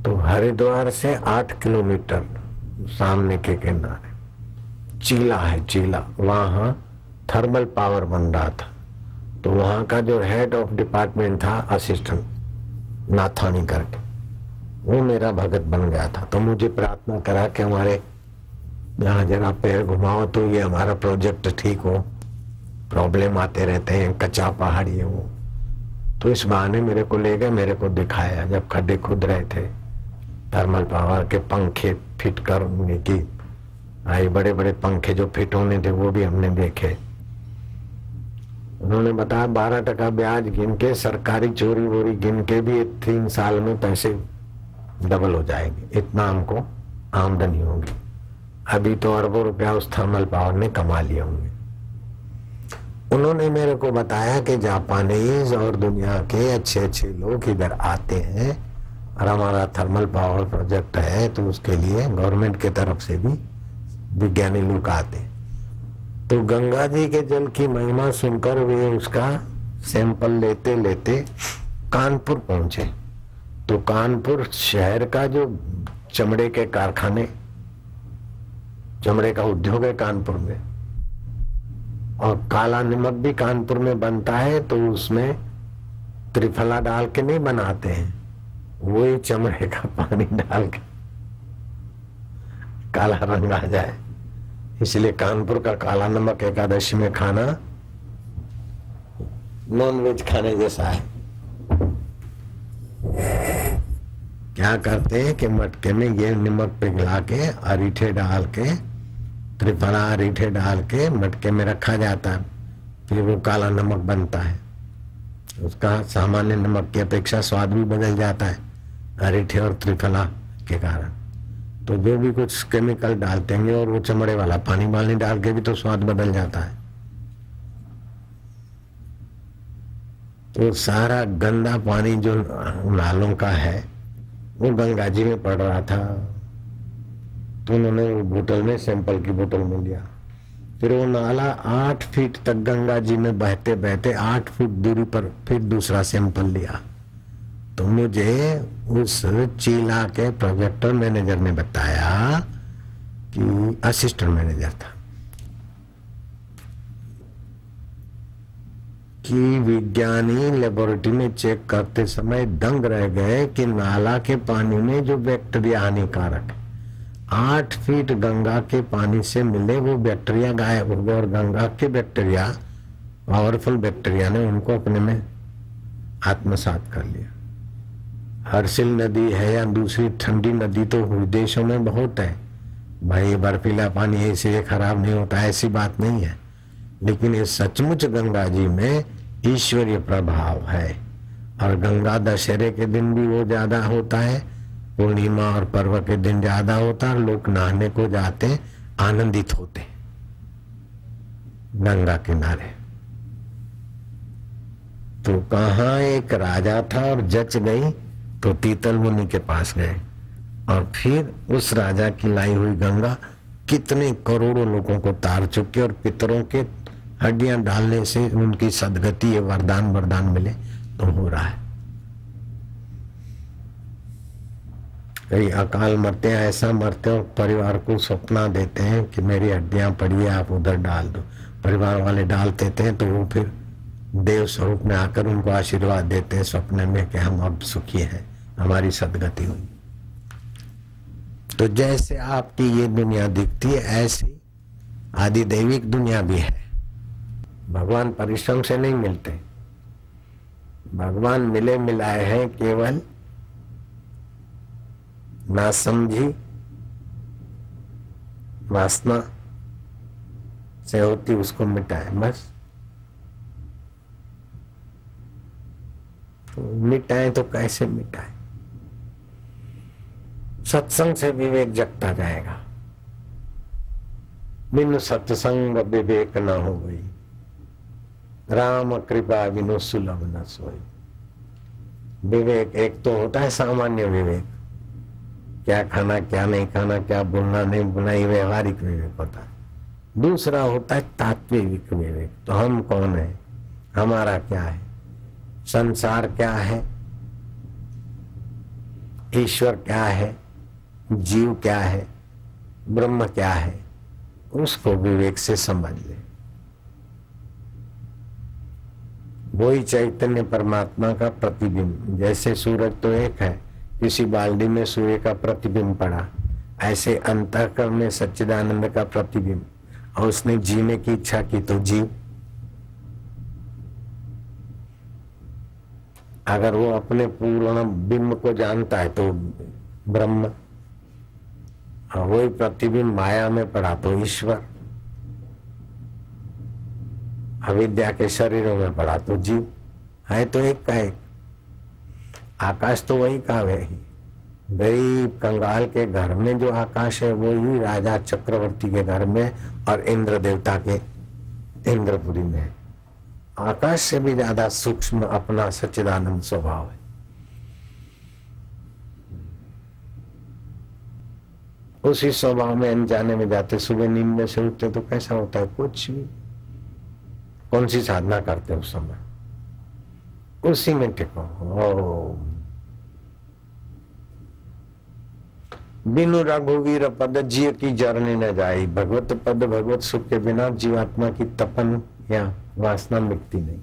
तो हरिद्वार से 8 किलोमीटर सामने के किनारे चीला है, चीला, वहां थर्मल पावर बन रहा था। तो वहां का जो हेड ऑफ डिपार्टमेंट था, असिस्टेंट नाथानी करके, वो मेरा भगत बन गया था। तो मुझे प्रार्थना करा कि हमारे यहाँ जरा पैर घुमाओ तो ये हमारा प्रोजेक्ट ठीक हो, प्रॉब्लम आते रहते हैं, कच्चा पहाड़ी है वो। तो इस बहाने मेरे को ले गए, मेरे को दिखाया जब खड्डे खुद रहे थे, थर्मल पावर के पंखे फिट करने की आई, बड़े बड़े पंखे जो फिट होने थे वो भी हमने देखे। उन्होंने बताया 12% ब्याज गिन के, सरकारी चोरी वोरी गिन के भी 3 साल में पैसे डबल हो जाएंगे, इतना हमको आमदनी होगी। अभी तो अरबों रुपया उस थर्मल पावर ने कमा लिए होंगे। उन्होंने मेरे को बताया कि जापानीज और दुनिया के अच्छे अच्छे लोग इधर आते हैं और हमारा थर्मल पावर प्रोजेक्ट है, तो उसके लिए गवर्नमेंट के तरफ से भी विज्ञानी लोग आते हैं। तो गंगा जी के जल की महिमा सुनकर वे उसका सैंपल लेते लेते कानपुर पहुंचे। तो कानपुर शहर का जो चमड़े के कारखाने, चमड़े का उद्योग है कानपुर में, और काला नमक भी कानपुर में बनता है। तो उसमें त्रिफला डाल के नहीं बनाते हैं, वही चमड़े का पानी डाल के काला रंग आ जाए, इसलिए कानपुर का काला नमक एकादशी में खाना नॉन वेज खाने जैसा है। क्या करते हैं कि मटके में ये नमक पिघला के, अरीठे डाल के, त्रिफला अरीठे डाल के मटके में रखा जाता है, फिर वो काला नमक बनता है। उसका सामान्य नमक की अपेक्षा स्वाद भी बदल जाता है अरीठे और त्रिफला के कारण। तो जो भी कुछ केमिकल डालते हैं, और वो चमड़े वाला पानी वाली डाल के भी तो स्वाद बदल जाता है। तो सारा गंदा पानी जो नालों का है वो गंगा जी में पड़ रहा था। तो उन्होंने वो बोतल में, सैंपल की बोतल में लिया, फिर वो नाला 8 फीट तक गंगा जी में बहते बहते 8 फुट दूरी पर फिर दूसरा सैंपल लिया। तो मुझे उस चीला के प्रोजेक्टर मैनेजर ने बताया, कि असिस्टेंट मैनेजर था, कि विज्ञानी लेबोरेटरी में चेक करते समय दंग रह गए कि नाला के पानी में जो बैक्टीरिया हानिकारक है, 8 फीट गंगा के पानी से मिले वो बैक्टीरिया गायब हो गए, और गंगा के बैक्टीरिया, पावरफुल बैक्टीरिया ने उनको अपने में आत्मसात कर लिया। हर्षिल नदी है या दूसरी ठंडी नदी तो विदेशों में बहुत है भाई, बर्फीला पानी है इसलिए खराब नहीं होता, ऐसी बात नहीं है। लेकिन ये सचमुच गंगा जी में ईश्वरीय प्रभाव है। और गंगा दशहरे के दिन भी वो ज्यादा होता है, पूर्णिमा और पर्व के दिन ज्यादा होता है। लोग नहाने को जाते, आनंदित होते गंगा किनारे। तो कहाँ एक राजा था और जच गई, तो तीतल मुनि के पास गए, और फिर उस राजा की लाई हुई गंगा कितने करोड़ों लोगों को तार चुके, और पितरों के हड्डियां डालने से उनकी सदगति, ये वरदान मिले तो हो रहा है। कई अकाल मरते हैं, ऐसा मरते हैं और परिवार को सपना देते हैं कि मेरी हड्डियां पड़ी है, आप उधर डाल दो। परिवार वाले डाल देते हैं, तो वो फिर देव स्वरूप में आकर उनको आशीर्वाद देते हैं सपने में कि हम अब सुखी हैं, हमारी सदगति हुई। तो जैसे आपकी ये दुनिया दिखती है, ऐसी आदिदैविक दुनिया भी है। भगवान परिश्रम से नहीं मिलते, भगवान मिले मिलाए हैं केवल ना समझी वासना से होती, उसको मिटाए बस। तो मिटाए तो कैसे मिटाए? सत्संग से विवेक जगता जाएगा। बिन सत्संग विवेक न हो गई, राम कृपा बिनु सुलभ न सोई। विवेक एक तो होता है सामान्य विवेक, क्या खाना क्या नहीं खाना, क्या बोलना नहीं बोलना, ये व्यवहारिक विवेक होता है। दूसरा होता है तात्विक विवेक। तो हम कौन है, हमारा क्या है, संसार क्या है, ईश्वर क्या है, जीव क्या है, ब्रह्म क्या है, उसको विवेक से समझ ले। वही चैतन्य परमात्मा का प्रतिबिंब। जैसे सूरज तो एक है, किसी बाल्टी में सूर्य का प्रतिबिंब पड़ा, ऐसे अंतःकरण में सच्चिदानंद का प्रतिबिंब, और उसने जीने की इच्छा की तो जीव। अगर वो अपने पूर्ण बिंब को जानता है तो ब्रह्म, और वही प्रतिबिंब माया में पड़ा तो ईश्वर, अविद्या के शरीरों में पड़ा तो जीव। है तो एक का एक। आकाश तो वही का वही। गरीब कंगाल के घर में जो आकाश है वो ही राजा चक्रवर्ती के घर में और इंद्र देवता के इंद्रपुरी में है। आकाश से भी ज्यादा सूक्ष्म अपना सच्चिदानंद स्वभाव है। उसी स्वभाव में अनजाने में जाते, सुबह नींद में से उठते तो कैसा होता है, कुछ भी। कौन सी साधना करते उस समय, उसी में टिको। बिनु रघुवीर पद जिय की जरने न जाई, भगवत पद भगवत सुख के बिना जीवात्मा की तपन या वासना मिटती नहीं।